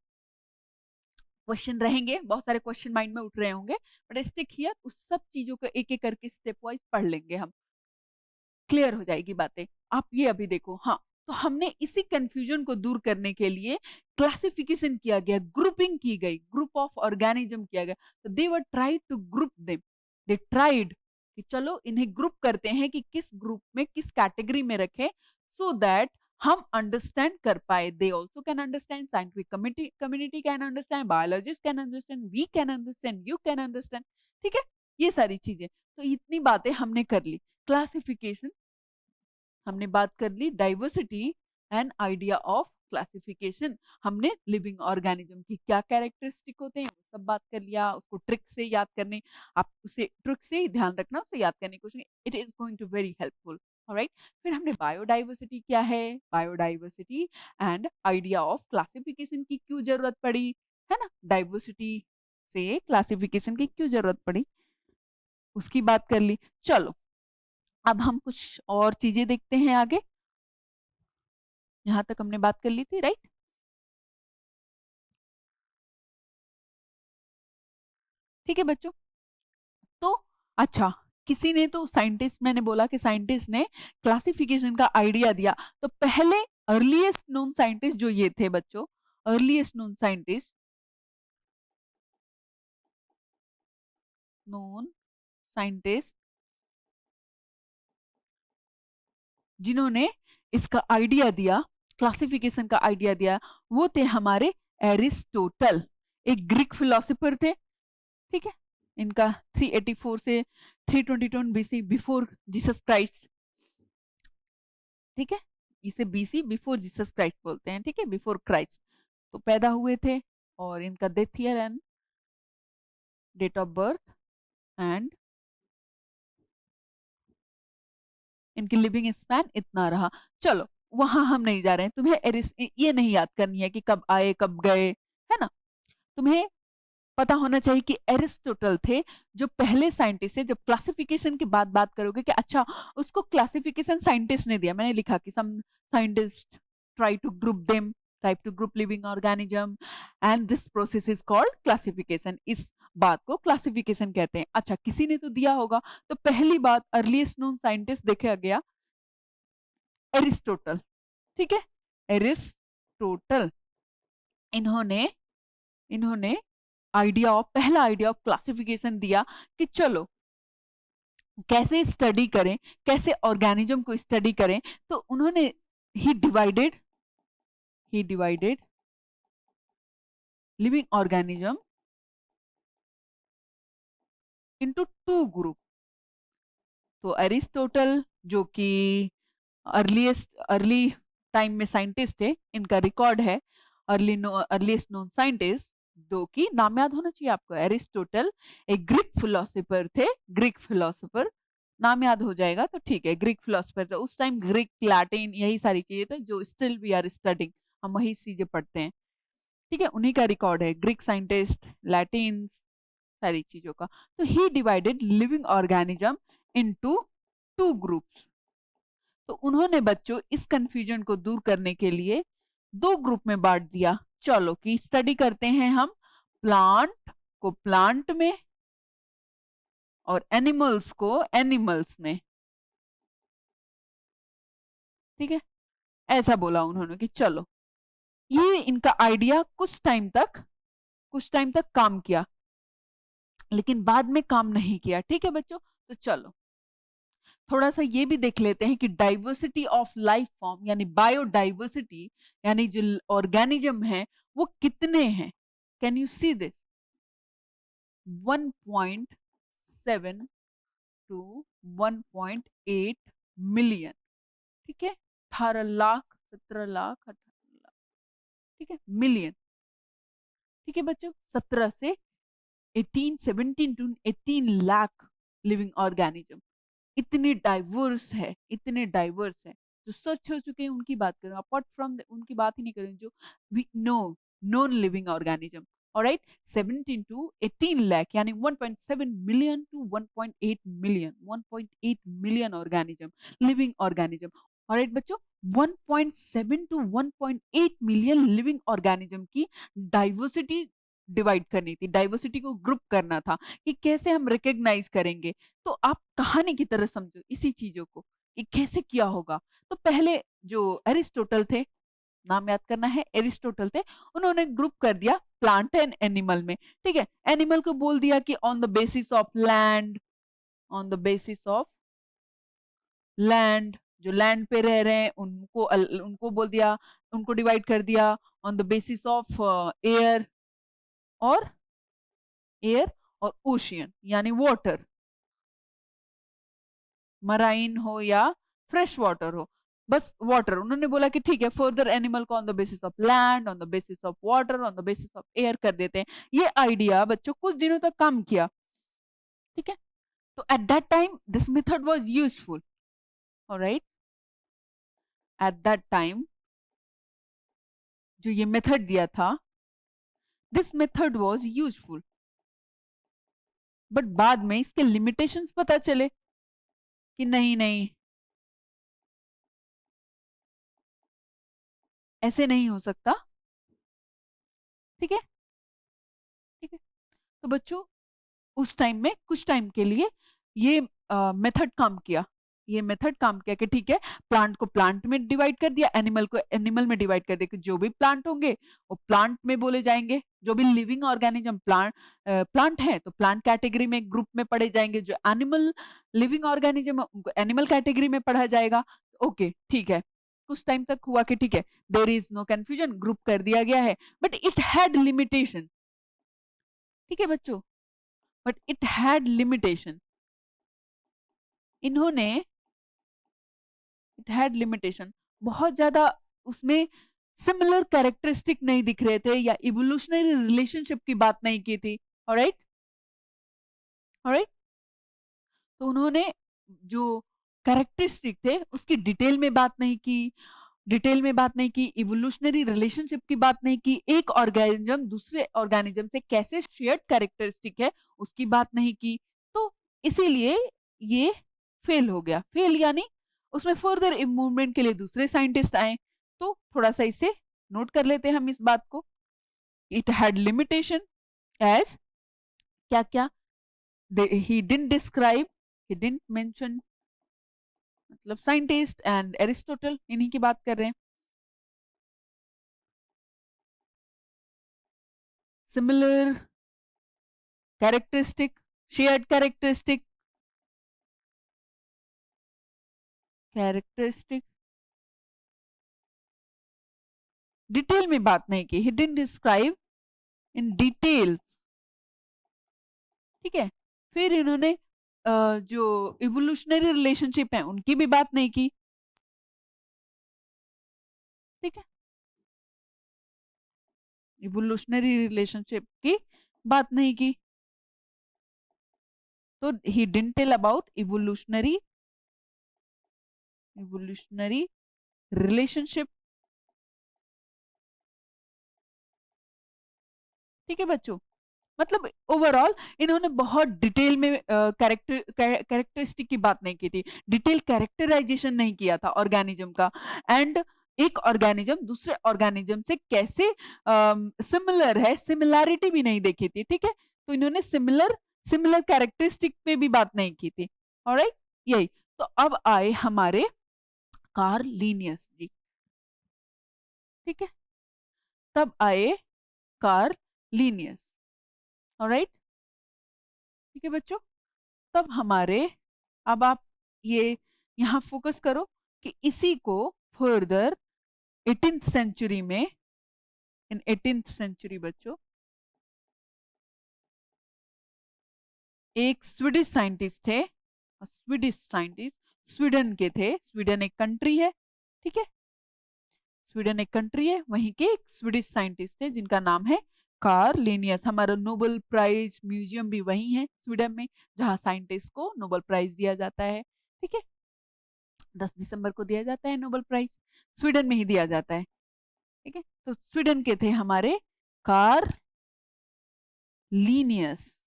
क्वेश्चन रहेंगे, बहुत सारे क्वेश्चन माइंड में उठ रहे होंगे, बट स्टिक हियर, उस सब चीजों को एक एक करके स्टेप वाइज पढ़ लेंगे हम, क्लियर हो जाएगी बातें। आप ये अभी देखो, हाँ, तो हमने इसी कंफ्यूजन को दूर करने के लिए क्लासिफिकेशन किया गया, ग्रुपिंग की गई, ग्रुप ऑफ ऑर्गेनिज्म किया गया, तो they were tried to group them, they tried कि चलो इन्हें ग्रुप करते हैं कि किस ग्रुप में, किस कैटेगरी में रखें, सो दैट हम अंडरस्टैंड कर पाए, they also can understand, scientific community can understand, biologist can understand, we can understand, you can understand. ठीक है, ये सारी चीजें, तो इतनी बातें हमने कर ली, क्लासिफिकेशन हमने बात कर ली, diversity and idea of classification, हमने लिविंग ऑर्गेनिज्म की क्या कैरेक्टरिस्टिक होते हैं वो सब बात कर लिया, उसको ट्रिक से याद करने, आप उसे ट्रिक से ध्यान रखना, उसे याद करने की कोशिश, it is going to very helpful. Alright, फिर हमने बायोडाइवर्सिटी क्या है, biodiversity and idea of classification की क्यों जरूरत पड़ी, है ना, डाइवर्सिटी से क्लासिफिकेशन की क्यों जरूरत पड़ी, उसकी बात कर ली। चलो अब हम कुछ और चीजें देखते हैं आगे। यहां तक हमने बात कर ली थी, राइट? ठीक है बच्चों। तो अच्छा, किसी ने तो साइंटिस्ट, मैंने बोला कि साइंटिस्ट ने क्लासिफिकेशन का आइडिया दिया। तो पहले अर्लीस्ट नोन साइंटिस्ट जो ये थे बच्चों, earliest known scientist, known scientist जिन्होंने इसका आइडिया दिया, क्लासिफिकेशन का आइडिया दिया, वो थे हमारे एरिस्टोटल, एक ग्रीक फिलोसोफर थे। ठीक है, इनका 384 से 322 बीसी, बिफोर जीसस क्राइस्ट। ठीक है, इसे बीसी बिफोर जीसस क्राइस्ट बोलते हैं। ठीक है, बिफोर क्राइस्ट तो पैदा हुए थे। और इनका death year and date of birth and इनकी लिविंग स्पैन इतना रहा। चलो वहां हम नहीं जा रहे हैं, तुम्हें ये नहीं याद करनी है कि कब आए कब गए, है ना। तुम्हें पता होना चाहिए कि एरिस्टोटल थे जो पहले साइंटिस्ट है। जब क्लासिफिकेशन की बात करोगे कि अच्छा उसको क्लासिफिकेशन साइंटिस्ट ने दिया, मैंने लिखा कि some scientist try to group them, try to group living organism and this process is called classification. इस बात को क्लासिफिकेशन कहते हैं। अच्छा, किसी ने तो दिया होगा। तो पहली बात, अर्लीस्ट नोन साइंटिस्ट देखा गया एरिस्टोटल। ठीक है, एरिस्टोटल, इन्होंने इन्होंने आइडिया ऑफ, पहला आइडिया ऑफ क्लासिफिकेशन दिया कि चलो कैसे स्टडी करें, कैसे ऑर्गेनिज्म को स्टडी करें। तो उन्होंने he divided living organism into two group. तो अरिस्टोटल जो कि अर्ली टाइम में साइंटिस्ट थे, इनका रिकॉर्ड है अर्लीस्ट नोन साइंटिस्ट, दो की नाम याद होना चाहिए आपको। एरिस्टोटल एक ग्रीक फिलोसोफर थे, ग्रीक फिलोसोफर, नाम याद हो जाएगा तो ठीक है। ग्रीक फिलोसोफर थे उस टाइम, ग्रीक लैटिन यही सारी चीजें थे जो स्टिल वी आर स्टडिंग, हम वही चीजें पढ़ते हैं। ठीक है, उन्हीं का रिकॉर्ड है, ग्रीक साइंटिस्ट, लैटिन, सारी चीजों का। तो he divided living organism into two groups. तो उन्होंने बच्चों इस कंफ्यूजन को दूर करने के लिए दो ग्रुप में बांट दिया। चलो कि स्टडी करते हैं हम प्लांट को प्लांट में और एनिमल्स को एनिमल्स में। ठीक है, ऐसा बोला उन्होंने कि चलो, ये इनका आइडिया कुछ टाइम तक काम किया, लेकिन बाद में काम नहीं किया। ठीक है बच्चों, तो चलो थोड़ा सा ये भी देख लेते हैं कि डाइवर्सिटी ऑफ लाइफ फॉर्म यानी बायोडाइवर्सिटी, यानी जो ऑर्गेनिज्म है वो कितने हैं। Can you see this, 1.7 to 1.8 million. ठीक है, 18 लाख, 17 लाख, 18 लाख। ठीक है, मिलियन। ठीक है बच्चों, 17 से 18, 17 टू 18 लाख लिविंग ऑर्गेनिज्म। इतने डाइवर्स है, इतने डाइवर्स है। जो सर्च हो चुके हैं उनकी बात करूं, अपार्ट फ्रॉम उनकी बात ही नहीं करूं जो we know, non living organism. Alright, 17 to 18 lakh यानी 1.7 million to 1.8 million, 1.8 million organism, living organism. Alright बच्चों, 1.7 टू 1.8 मिलियन लिविंग ऑर्गेनिज्म की डाइवर्सिटी डिवाइड करनी थी, डाइवर्सिटी को ग्रुप करना था कि कैसे हम रिकॉग्नाइज करेंगे। तो आप कहानी की तरह समझो इसी चीजों को कि कैसे किया होगा। तो पहले जो एरिस्टोटल थे, नाम याद करना है, एरिस्टोटल थे, उन्होंने ग्रुप कर दिया प्लांट एंड एनिमल में। ठीक है, एनिमल को बोल दिया कि on the basis of land, on the basis of land, जो लैंड पे रह रहे हैं उनको बोल दिया, उनको डिवाइड कर दिया on the basis of air और ओशियन यानी वाटर, मराइन हो या फ्रेश वाटर हो, बस वाटर। उन्होंने बोला कि ठीक है, फर्दर एनिमल को on the basis of land, on the basis of water, on the basis of air कर देते हैं। ये आइडिया बच्चों कुछ दिनों तक काम किया। ठीक है, तो at that time this method was useful. Alright, at that time जो ये मेथड दिया था, this method was useful. But बाद में इसके लिमिटेशंस पता चले कि नहीं नहीं, ऐसे नहीं हो सकता। ठीक है, ठीक है। तो बच्चों उस टाइम में कुछ टाइम के लिए ये मेथड काम किया, ये मेथड काम किया कि ठीक है, प्लांट को प्लांट में डिवाइड कर दिया, एनिमल को एनिमल में डिवाइड कर दिया कि जो भी प्लांट होंगे वो प्लांट में बोले जाएंगे, जो भी लिविंग ऑर्गेनिज्म प्लांट है तो प्लांट कैटेगरी में ग्रुप में पढ़े जाएंगे, जो एनिमल लिविंग ऑर्गेनिज्म उनको एनिमल कैटेगरी में पढ़ा जाएगा। ओके ठीक है, कुछ टाइम तक हुआ कि ठीक है, there is no confusion, group कर दिया गया है, बट इट हैड लिमिटेशन। ठीक है बच्चों, बट इट हैड लिमिटेशन। इन्होंने इट हैड लिमिटेशन, बहुत ज्यादा उसमें सिमिलर कैरेक्टरिस्टिक नहीं दिख रहे थे या इवोल्यूशनरी रिलेशनशिप की बात नहीं की थी। Alright, alright. तो उन्होंने जो कैरेक्टरिस्टिक थे उसकी डिटेल में बात नहीं की, डिटेल में बात नहीं की, इवोल्यूशनरी रिलेशनशिप की बात नहीं की, एक ऑर्गेनिज्म दूसरे ऑर्गेनिज्म से कैसे शेयर्ड कैरेक्टरिस्टिक है उसकी बात नहीं की। तो इसीलिए ये फेल हो गया। फेल यानी उसमें फर्दर इम्प्रूवमेंट के लिए दूसरे साइंटिस्ट आए। तो थोड़ा सा इसे नोट कर लेते हैं हम इस बात को। इट हैड लिमिटेशन एज क्या क्या, he didn't describe, he didn't mention, मतलब साइंटिस्ट एंड एरिस्टोटल इन्हीं की बात कर रहे हैं। Similar characteristic, shared characteristic, characteristic, detail में बात नहीं की, he didn't describe in detail. ठीक है, फिर इन्होंने जो इवोल्यूशनरी रिलेशनशिप है उनकी भी बात नहीं की। ठीक है, इवोल्यूशनरी रिलेशनशिप की बात नहीं की। तो he didn't tell about evolutionary relationship. ठीक है बच्चों, मतलब ओवरऑल इन्होंने बहुत डिटेल में कैरेक्टरिस्टिक की बात नहीं की थी, डिटेल कैरेक्टराइजेशन नहीं किया था ऑर्गेनिज्म का, एंड एक ऑर्गेनिज्म दूसरे ऑर्गेनिज्म से कैसे सिमिलर है, सिमिलैरिटी भी नहीं देखी थी। ठीक है, तो इन्होंने सिमिलर सिमिलर कैरेक्टरिस्टिक पे भी बात नहीं की थी। ऑलराइट, यही। तो अब आए हमारे कार्ल लीनियस जी। ठीक है, तब आए कार्ल लीनियस। ऑलराइट, ठीक है बच्चों, तब हमारे, अब आप ये यहां फोकस करो कि इसी को फर्दर 18th सेंचुरी में, इन 18th सेंचुरी बच्चों, एक स्वीडिश साइंटिस्ट थे, स्वीडिश साइंटिस्ट, स्वीडन के थे, स्वीडन एक कंट्री है। ठीक है, स्वीडन एक कंट्री है, वहीं के एक स्वीडिश साइंटिस्ट थे जिनका नाम है कार्ल लिनियस। हमारा नोबेल प्राइज म्यूजियम भी वही है स्वीडन में, जहां साइंटिस्ट को नोबेल प्राइज दिया जाता है। ठीक है, 10 दिसंबर को दिया जाता है नोबेल प्राइज, स्वीडन में ही दिया जाता है। ठीक है, तो स्वीडन के थे हमारे Carl Linnaeus.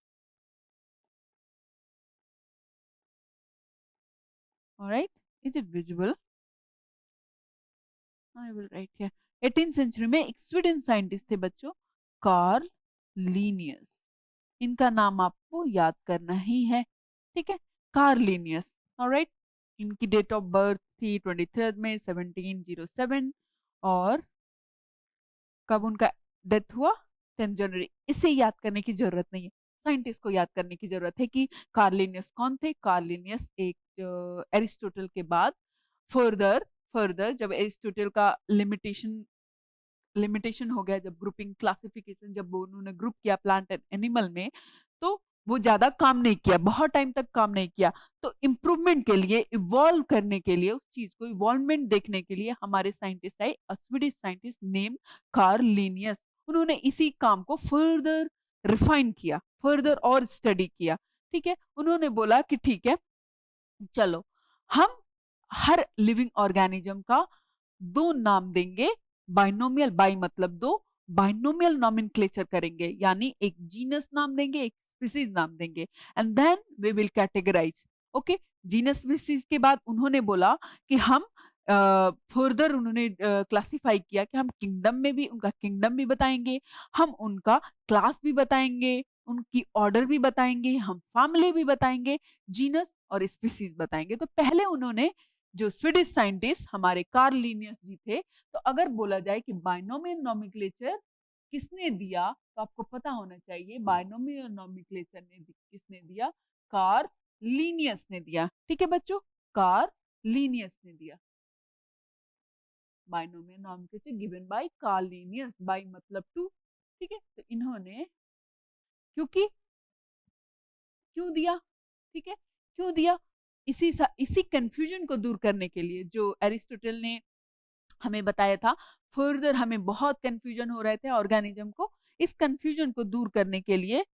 Alright, is it visible? I will write here. 18th century में एक स्वीडन साइंटिस्ट थे बच्चों, कार्ल लीनियस। इनका नाम आपको याद करना ही है। ठीक है, कार्ल लीनियस। ऑलराइट, इनकी डेट ऑफ बर्थ थी 23 में 1707, और कब उनका डेथ हुआ? 10 जनवरी। इसे याद करने की जरूरत नहीं है, साइंटिस्ट को याद करने की जरूरत है कि कार्लिनियस कौन थे। कार्लिनियस एक एरिस्टोटल के बाद फर्दर फर्दर जब एरिस्टोटल का लिमिटेशन हो गया, जब ग्रुपिंग क्लासिफिकेशन, जब उन्होंने ग्रुप किया प्लांट एंड एनिमल में, तो वो ज्यादा काम नहीं किया, बहुत टाइम तक काम नहीं किया। तो इम्प्रूवमेंट के लिए, इवॉल्व करने के लिए, उस चीज को इवॉल्वमेंट देखने के लिए हमारे साइंटिस्ट आए, Swedish scientist name Karl Linnaeus. उन्होंने इसी काम को फर्दर रिफाइन किया, फर्दर और स्टडी किया। ठीक है, उन्होंने बोला कि ठीक है, चलो हम हर लिविंग ऑर्गेनिज्म का दो नाम देंगे, बाइनोमियल, बाई मतलब दो, बाइनोमियल नॉमेनक्लेचर करेंगे, यानी एक जीनस नाम देंगे, एक स्पीसीज नाम देंगे and then we will categorize. Okay, genus species के बाद उन्होंने बोला कि हम फर्दर उन्होंने क्लासिफाई किया कि हम किंगडम में भी उनका किंगडम भी बताएंगे, हम उनका क्लास भी बताएंगे, उनकी ऑर्डर भी बताएंगे, हम फैमिली भी बताएंगे, जीनस और स्पीसीज बताएंगे। तो पहले उन्होंने जो स्वीडिश साइंटिस्ट हमारे कार्ल लिनियस जी थे, तो अगर बोला जाए कि बाइनोमियल नोमेनक्लेचर किसने दिया, तो आपको पता होना चाहिए बाइनोमियल नोमेनक्लेचर ने किसने दिया, कार्ल लिनियस ने दिया। ठीक है बच्चों, कार्ल लिनियस ने दिया। Binomial nomenclature given by Carl Linnaeus, by मतलब टू। ठीक है, तो इन्होंने क्योंकि क्यों दिया, ठीक है, क्यों दिया, इसी कंफ्यूजन को दूर करने के लिए जो एरिस्टोटल ने हमें बताया था। फर्दर हमें बहुत कंफ्यूजन हो रहे थे ऑर्गेनिज्म को, इस कंफ्यूजन को दूर करने के लिए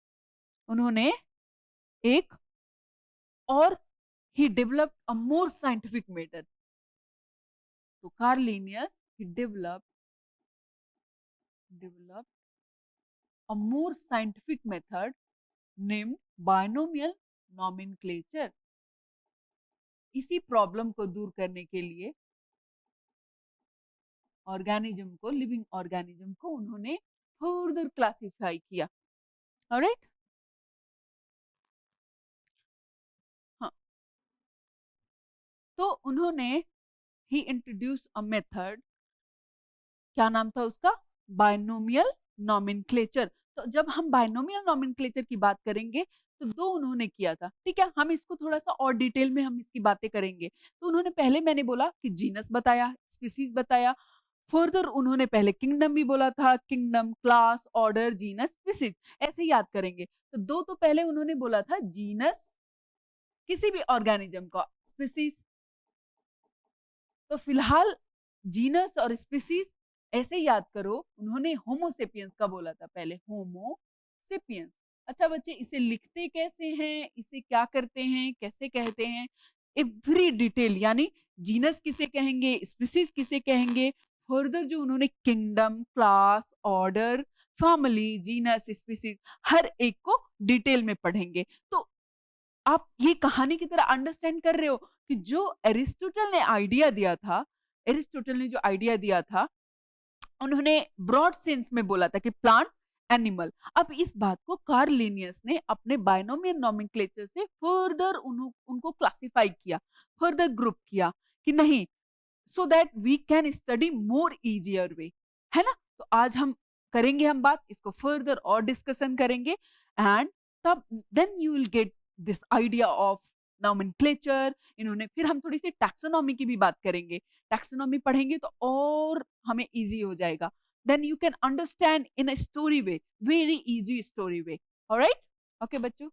उन्होंने एक और he developed a more scientific method. तो Carl Linnaeus he developed a more scientific method named binomial nomenclature। इसी प्रॉब्लम को दूर करने के लिए ऑर्गेनिज्म को, लिविंग ऑर्गेनिज्म को उन्होंने फर्दर क्लासिफाई किया। ऑलराइट, हाँ, तो उन्होंने ही इंट्रोड्यूस अ मेथड, क्या नाम था उसका, बाइनोमियल नोमेनक्लेचर। तो जब हम बाइनोमियल नोमेनक्लेचर की बात करेंगे तो दो उन्होंने किया था। ठीक है, हम इसको थोड़ा सा और डिटेल में हम इसकी बातें करेंगे। तो उन्होंने पहले, मैंने बोला कि जीनस बताया, स्पीसीज बताया, फर्दर उन्होंने पहले किंगडम भी बोला था, kingdom, class, order, genus, species, ऐसे याद करेंगे। तो दो तो पहले उन्होंने बोला था जीनस किसी भी ऑर्गेनिज्म का, स्पीसीज। तो फिलहाल जीनस और स्पीसीज ऐसे याद करो, उन्होंने होमोसेपियंस का बोला था पहले, होमोसेपियंस। अच्छा बच्चे, इसे लिखते कैसे हैं, इसे क्या करते हैं, कैसे कहते हैं, एवरी डिटेल, यानी जीनस किसे कहेंगे, स्पीसीज किसे कहेंगे, फर्दर जो उन्होंने kingdom, class, order, family, genus, species, हर एक को डिटेल में पढ़ेंगे। तो आप ये कहानी की तरह अंडरस्टैंड कर रहे हो कि जो एरिस्टोटल ने आइडिया दिया था, एरिस्टोटल ने जो आइडिया दिया था, उन्होंने ब्रॉड सेंस में बोला था कि प्लांट, एनिमल। अब इस बात को कार्ल लिनियस ने अपने बाइनोमियल नोमेनक्लेचर से फर्दर उनको क्लासिफाई किया, फर्दर ग्रुप किया कि नहीं, so that we can study more easier way, है ना। तो आज हम करेंगे, हम बात इसको फर्दर और डिस्कशन करेंगे, एंड तब then you will get this idea of nomenclature. इन्होंने फिर हम थोड़ी सी टैक्सोनॉमी की भी बात करेंगे, टैक्सोनॉमी पढ़ेंगे तो और हमें इजी हो जाएगा, then you can understand in a story way, very easy story way. Alright, okay बच्चों।